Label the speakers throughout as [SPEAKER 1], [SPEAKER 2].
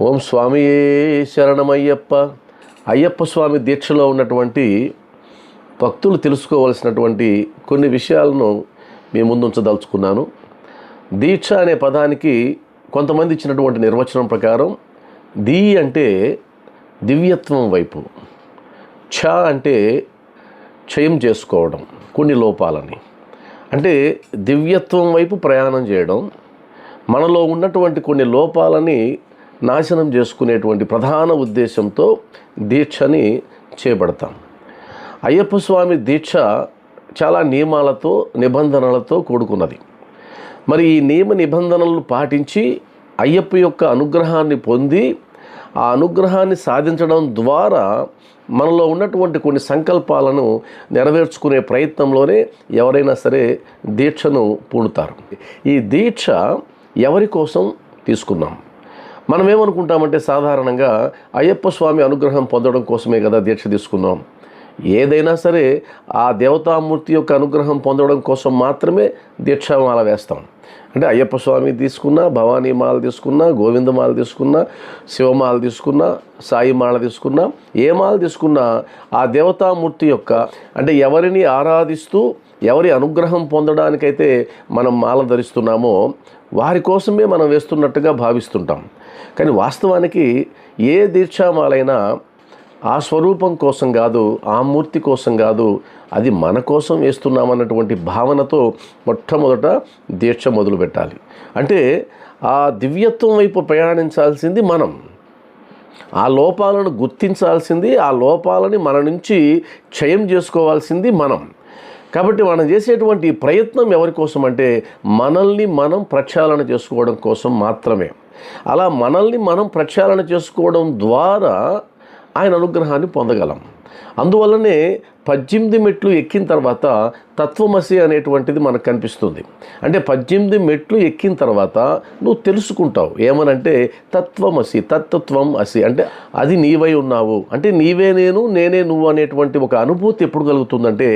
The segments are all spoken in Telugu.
[SPEAKER 1] ఓం స్వామియే శరణమయ్యప్ప. అయ్యప్ప స్వామి దీక్షలో ఉన్నటువంటి భక్తులు తెలుసుకోవలసినటువంటి కొన్ని విషయాలను మీ ముందుంచదలుచుకున్నాను. దీక్ష అనే పదానికి కొంతమంది ఇచ్చినటువంటి నిర్వచనం ప్రకారం దీ అంటే దివ్యత్వం వైపు, ఛ అంటే క్షయం చేసుకోవడం, కొన్ని లోపాలని, అంటే దివ్యత్వం వైపు ప్రయాణం చేయడం, మనలో ఉన్నటువంటి కొన్ని లోపాలని నాశనం చేసుకునేటువంటి ప్రధాన ఉద్దేశంతో దీక్షని చేపడతాం. అయ్యప్ప స్వామి దీక్ష చాలా నియమాలతో నిబంధనలతో కూడుకున్నది. మరి ఈ నియమ నిబంధనలను పాటించి అయ్యప్ప యొక్క అనుగ్రహాన్ని పొంది ఆ అనుగ్రహాన్ని సాధించడం ద్వారా మనలో ఉన్నటువంటి కొన్ని సంకల్పాలను నెరవేర్చుకునే ప్రయత్నంలోనే ఎవరైనా సరే దీక్షను పూనుతారు. ఈ దీక్ష ఎవరి కోసం తీసుకున్నాం? మనం ఏమనుకుంటామంటే సాధారణంగా అయ్యప్ప స్వామి అనుగ్రహం పొందడం కోసమే కదా దీక్ష తీసుకున్నాం. ఏదైనా సరే ఆ దేవతామూర్తి యొక్క అనుగ్రహం పొందడం కోసం మాత్రమే దీక్షామాల వేస్తాం. అంటే అయ్యప్ప స్వామి తీసుకున్నా, భవానీ మాల తీసుకున్నా, గోవిందమాల తీసుకున్నా, శివమాల తీసుకున్నా, సాయి మాల తీసుకున్నా, ఏ మాల తీసుకున్నా ఆ దేవతామూర్తి యొక్క, అంటే ఎవరిని ఆరాధిస్తూ ఎవరి అనుగ్రహం పొందడానికైతే మనం మాల ధరిస్తున్నామో వారి కోసమే మనం వేస్తున్నట్టుగా భావిస్తుంటాం. కానీ వాస్తవానికి ఏ దీక్షామాలైనా ఆ స్వరూపం కోసం కాదు, ఆ మూర్తి కోసం కాదు, అది మన కోసం వేస్తున్నామన్నటువంటి భావనతో మొట్టమొదట దీక్ష మొదలు పెట్టాలి. అంటే ఆ దివ్యత్వం వైపు ప్రయాణించాల్సింది మనం, ఆ లోపాలను గుర్తించాల్సింది, ఆ లోపాలని మన నుంచి క్షయం చేసుకోవాల్సింది మనం. కాబట్టి మనం చేసేటువంటి ప్రయత్నం ఎవరి కోసం అంటే మనల్ని మనం ప్రక్షాళన చేసుకోవడం కోసం మాత్రమే. అలా మనల్ని మనం ప్రక్షాళన చేసుకోవడం ద్వారా ఆయన అనుగ్రహాన్ని పొందగలం. అందువల్లనే 18 మెట్లు ఎక్కిన తర్వాత తత్వమసి అనేటువంటిది మనకు కనిపిస్తుంది. అంటే 18 మెట్లు ఎక్కిన తర్వాత నువ్వు తెలుసుకుంటావు ఏమనంటే తత్వమసి, తత్వం అసి, అంటే అది నీవై ఉన్నావు, అంటే నీవే నేను, నేనే నువ్వు అనేటువంటి ఒక అనుభూతి ఎప్పుడు కలుగుతుందంటే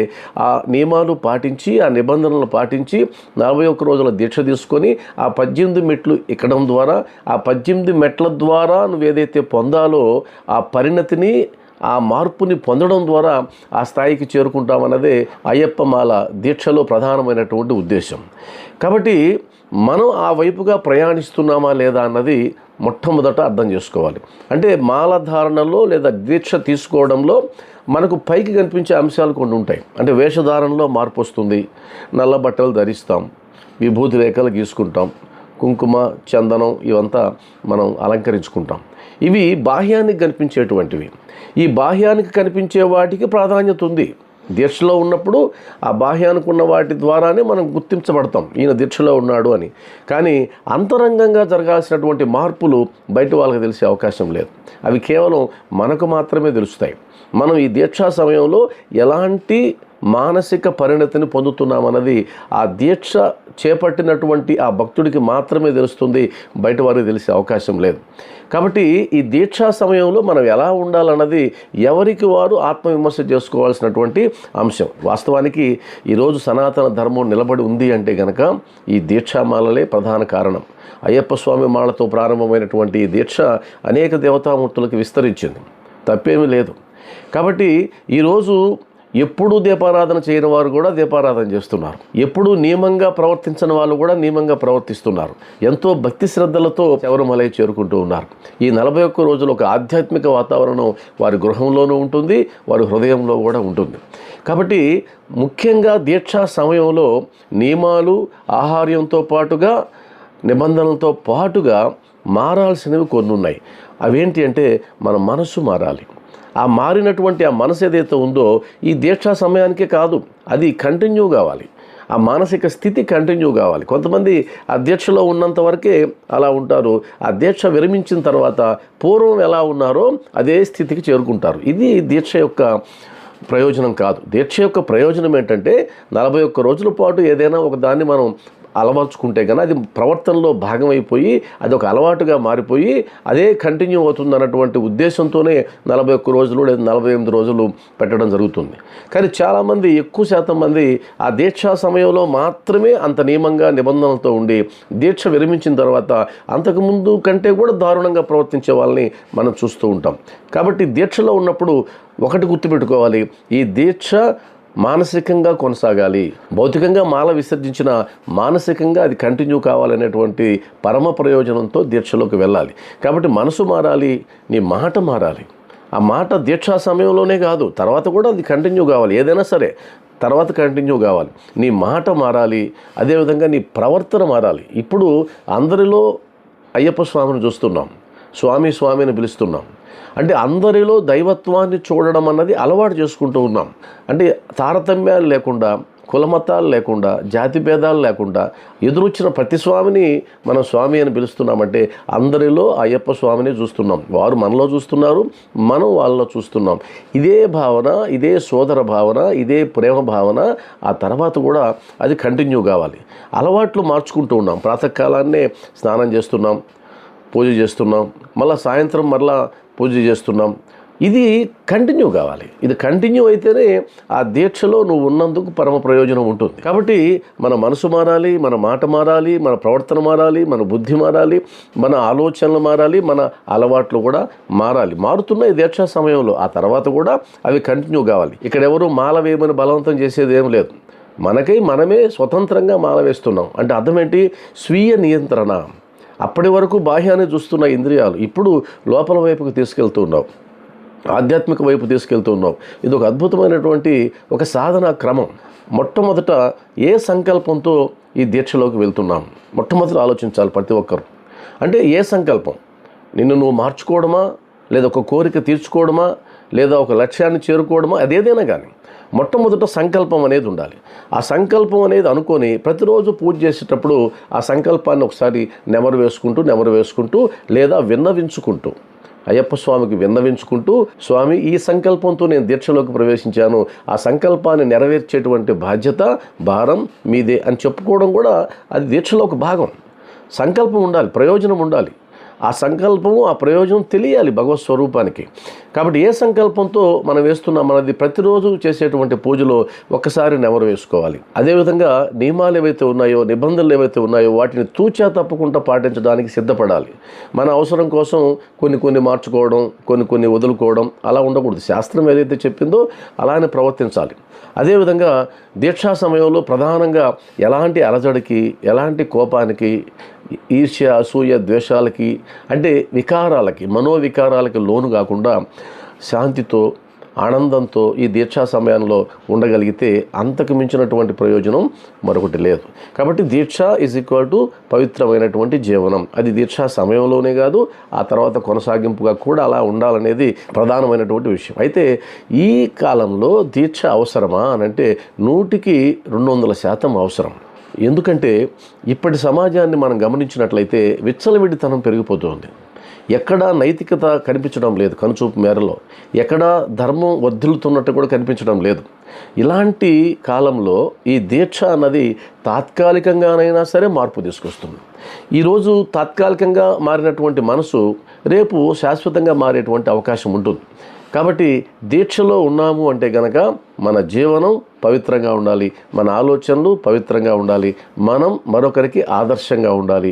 [SPEAKER 1] ఆ నియమాలు పాటించి, ఆ నిబంధనలు పాటించి 41 రోజుల దీక్ష తీసుకొని ఆ 18 మెట్లు ఎక్కడం ద్వారా, ఆ 18 మెట్ల ద్వారా నువ్వు ఏదైతే పొందాలో ఆ పరిణతిని, ఆ మార్పుని పొందడం ద్వారా ఆ స్థాయికి చేరుకుంటామన్నదే అయ్యప్ప మాల దీక్షలో ప్రధానమైనటువంటి ఉద్దేశం. కాబట్టి మనం ఆ వైపుగా ప్రయాణిస్తున్నామా లేదా అన్నది మొట్టమొదట అర్థం చేసుకోవాలి. అంటే మాల ధారణలో లేదా దీక్ష తీసుకోవడంలో మనకు పైకి కనిపించే అంశాలు కొన్ని ఉంటాయి. అంటే వేషధారణలో మార్పు వస్తుంది, నల్ల బట్టలు ధరిస్తాం, విభూతి రేఖలు గీసుకుంటాం, కుంకుమ, చందనం ఇవంతా మనం అలంకరించుకుంటాం. ఇవి బాహ్యానికి కనిపించేటువంటివి. ఈ బాహ్యానికి కనిపించే వాటికి ప్రాధాన్యత ఉంది. దీక్షలో ఉన్నప్పుడు ఆ బాహ్యానికి ఉన్న వాటి ద్వారానే మనం గుర్తించబడతాం, ఈయన దీక్షలో ఉన్నాడు అని. కానీ అంతరంగంగా జరగాల్సినటువంటి మార్పులు బయట వాళ్ళకి తెలిసే అవకాశం లేదు. అవి కేవలం మనకు మాత్రమే తెలుస్తాయి. మనం ఈ దీక్షా సమయంలో ఎలాంటి మానసిక పరిణతిని పొందుతున్నామన్నది ఆ దీక్ష చేపట్టినటువంటి ఆ భక్తుడికి మాత్రమే తెలుస్తుంది, బయట వారికి తెలిసే అవకాశం లేదు. కాబట్టి ఈ దీక్షా సమయంలో మనం ఎలా ఉండాలన్నది ఎవరికి వారు ఆత్మవిమర్శ చేసుకోవాల్సినటువంటి అంశం. వాస్తవానికి ఈరోజు సనాతన ధర్మం నిలబడి ఉంది అంటే కనుక ఈ దీక్షామాలలే ప్రధాన కారణం. అయ్యప్ప స్వామి మాలతో ప్రారంభమైనటువంటి ఈ దీక్ష అనేక దేవతామూర్తులకు విస్తరించింది, తప్పేమీ లేదు. కాబట్టి ఈరోజు ఎప్పుడూ దీపారాధన చేయని వారు కూడా దీపారాధన చేస్తున్నారు, ఎప్పుడూ నియమంగా ప్రవర్తించని వాళ్ళు కూడా నియమంగా ప్రవర్తిస్తున్నారు, ఎంతో భక్తి శ్రద్ధలతో శబరిమలై చేరుకుంటూ ఉన్నారు. ఈ 41 రోజులు ఒక ఆధ్యాత్మిక వాతావరణం వారి గృహంలోనూ ఉంటుంది, వారి హృదయంలో కూడా ఉంటుంది. కాబట్టి ముఖ్యంగా దీక్షా సమయంలో నియమాలు, ఆహార్యంతో పాటుగా నిబంధనలతో పాటుగా మారాల్సినవి కొన్ని ఉన్నాయి. అవేంటి అంటే మన మనసు మారాలి. ఆ మారినటువంటి ఆ మనసు ఏదైతే ఉందో ఈ దీక్షా సమయానికే కాదు, అది కంటిన్యూ కావాలి. ఆ మానసిక స్థితి కంటిన్యూ కావాలి. కొంతమంది ఆ దీక్షలో ఉన్నంత వరకే అలా ఉంటారు, ఆ దీక్ష విరమించిన తర్వాత పూర్వం ఎలా ఉన్నారో అదే స్థితికి చేరుకుంటారు. ఇది దీక్ష యొక్క ప్రయోజనం కాదు. దీక్ష యొక్క ప్రయోజనం ఏంటంటే 41 రోజుల పాటు ఏదైనా ఒక దాన్ని మనం అలవర్చుకుంటే కన్నా అది ప్రవర్తనలో భాగమైపోయి అది ఒక అలవాటుగా మారిపోయి అదే కంటిన్యూ అవుతుంది అన్నటువంటి ఉద్దేశంతోనే 41 రోజులు లేదా 48 రోజులు పెట్టడం జరుగుతుంది. కానీ చాలామంది, ఎక్కువ శాతం మంది ఆ దీక్షా సమయంలో మాత్రమే అంత నియమంగా నిబంధనలతో ఉండి దీక్ష విరమించిన తర్వాత అంతకుముందు కంటే కూడా దారుణంగా ప్రవర్తించే వాళ్ళని మనం చూస్తూ ఉంటాం. కాబట్టి దీక్షలో ఉన్నప్పుడు ఒకటి గుర్తుపెట్టుకోవాలి, ఈ దీక్ష మానసికంగా కొనసాగాలి. భౌతికంగా మాల విసర్జించిన మానసికంగా అది కంటిన్యూ కావాలనేటువంటి పరమ ప్రయోజనంతో దీక్షలోకి వెళ్ళాలి. కాబట్టి మనసు మారాలి, నీ మాట మారాలి. ఆ మాట దీక్షా సమయంలోనే కాదు, తర్వాత కూడా అది కంటిన్యూ కావాలి. ఏదైనా సరే తర్వాత కంటిన్యూ కావాలి. నీ మాట మారాలి, అదేవిధంగా నీ ప్రవర్తన మారాలి. ఇప్పుడు అందరిలో అయ్యప్ప స్వామిని చూస్తున్నాం, స్వామి స్వామి అని పిలుస్తున్నాం. అంటే అందరిలో దైవత్వాన్ని చూడడం అన్నది అలవాటు చేసుకుంటూ ఉన్నాం. అంటే తారతమ్యాలు లేకుండా, కులమతాలు లేకుండా, జాతి భేదాలు లేకుండా ఎదురొచ్చిన ప్రతి స్వామిని మనం స్వామి అని పిలుస్తున్నామంటే అందరిలో అయ్యప్ప స్వామిని చూస్తున్నాం. వారు మనలో చూస్తున్నారు, మనం వాళ్ళలో చూస్తున్నాం. ఇదే భావన, ఇదే సోదర భావన, ఇదే ప్రేమ భావన ఆ తర్వాత కూడా అది కంటిన్యూ కావాలి. అలవాట్లు మార్చుకుంటూ ఉన్నాం. ప్రాతకాలాన్నే స్నానం చేస్తున్నాం, పూజ చేస్తున్నాం, మళ్ళీ సాయంత్రం మరలా పూజ చేస్తున్నాం. ఇది కంటిన్యూ కావాలి. ఇది కంటిన్యూ అయితేనే ఆ దీక్షలో నువ్వు ఉన్నందుకు పరమ ప్రయోజనం ఉంటుంది. కాబట్టి మన మనసు మారాలి, మన మాట మారాలి, మన ప్రవర్తన మారాలి, మన బుద్ధి మారాలి, మన ఆలోచనలు మారాలి, మన అలవాట్లు కూడా మారాలి. మారుతున్నాయి దీక్షా సమయంలో, ఆ తర్వాత కూడా అవి కంటిన్యూ కావాలి. ఇక్కడ ఎవరు మాల వేయమని బలవంతం చేసేది ఏం లేదు. మనకై మనమే స్వతంత్రంగా మాల వేస్తున్నాం. అంటే అర్థం ఏంటి? స్వీయ నియంత్రణ. అప్పటి వరకు బాహ్యాన్ని చూస్తున్న ఇంద్రియాలు ఇప్పుడు లోపల వైపుకు తీసుకెళ్తూ ఉన్నావు, ఆధ్యాత్మిక వైపు తీసుకెళ్తూ ఉన్నావు. ఇది ఒక అద్భుతమైనటువంటి ఒక సాధనా క్రమం. మొట్టమొదట ఏ సంకల్పంతో ఈ దీక్షలోకి వెళ్తున్నాం మొట్టమొదట ఆలోచించాలి ప్రతి ఒక్కరు. అంటే ఏ సంకల్పం? నిన్ను నువ్వు మార్చుకోవడమా, లేదా ఒక కోరిక తీర్చుకోవడమా, లేదా ఒక లక్ష్యాన్ని చేరుకోవడమా, అదేదైనా కానీ మొట్టమొదట సంకల్పం అనేది ఉండాలి. ఆ సంకల్పం అనేది అనుకొని ప్రతిరోజు పూజ చేసేటప్పుడు ఆ సంకల్పాన్ని ఒకసారి నెమరు వేసుకుంటూ లేదా విన్నవించుకుంటూ అయ్యప్ప స్వామికి విన్నవించుకుంటూ, స్వామి ఈ సంకల్పంతో నేను దీక్షలోకి ప్రవేశించాను, ఆ సంకల్పాన్ని నెరవేర్చేటువంటి బాధ్యత, భారం మీదే అని చెప్పుకోవడం కూడా అది దీక్షలో ఒక భాగం. సంకల్పం ఉండాలి, ప్రయోజనం ఉండాలి. ఆ సంకల్పము, ఆ ప్రయోజనం తెలియాలి భగవత్ స్వరూపానికి. కాబట్టి ఏ సంకల్పంతో మనం వేస్తున్నాం అన్నది ప్రతిరోజు చేసేటువంటి పూజలో ఒక్కసారి నెమరు వేసుకోవాలి. అదేవిధంగా నియమాలు ఏవైతే ఉన్నాయో, నిబంధనలు ఏవైతే ఉన్నాయో వాటిని తూచా తప్పకుండా పాటించడానికి సిద్ధపడాలి. మన అవసరం కోసం కొన్ని మార్చుకోవడం, కొన్ని వదులుకోవడం అలా ఉండకూడదు. శాస్త్రం ఏదైతే చెప్పిందో అలానే ప్రవర్తించాలి. అదేవిధంగా దీక్షా సమయంలో ప్రధానంగా ఎలాంటి అలజడికి, ఎలాంటి కోపానికి, ఈర్ష్య, అసూయ, ద్వేషాలకి, అంటే వికారాలకి, మనోవికారాలకి లోను కాకుండా శాంతితో, ఆనందంతో ఈ దీక్షా సమయంలో ఉండగలిగితే అంతకు మించినటువంటి ప్రయోజనం మరొకటి లేదు. కాబట్టి దీక్ష ఈజ్ ఈక్వల్ టు పవిత్రమైనటువంటి జీవనం. అది దీక్షా సమయంలోనే కాదు, ఆ తర్వాత కొనసాగింపుగా కూడా అలా ఉండాలనేది ప్రధానమైనటువంటి విషయం. అయితే ఈ కాలంలో దీక్ష అవసరమా అనంటే 100% అవసరం. ఎందుకంటే ఇప్పటి సమాజాన్ని మనం గమనించినట్లయితే విచ్చలవిడితనం పెరిగిపోతుంది. ఎక్కడా నైతికత కనిపించడం లేదు కనుచూపు మేరలో, ఎక్కడా ధర్మం వర్ధిల్లుతున్నట్టు కూడా కనిపించడం లేదు. ఇలాంటి కాలంలో ఈ దీక్ష అన్నది తాత్కాలికంగానైనా సరే మార్పు తీసుకొస్తుంది. ఈరోజు తాత్కాలికంగా మారినటువంటి మనసు రేపు శాశ్వతంగా మారేటువంటి అవకాశం ఉంటుంది. కాబట్టి దీక్షలో ఉన్నాము అంటే గనక మన జీవనం పవిత్రంగా ఉండాలి, మన ఆలోచనలు పవిత్రంగా ఉండాలి, మనం మరొకరికి ఆదర్శంగా ఉండాలి.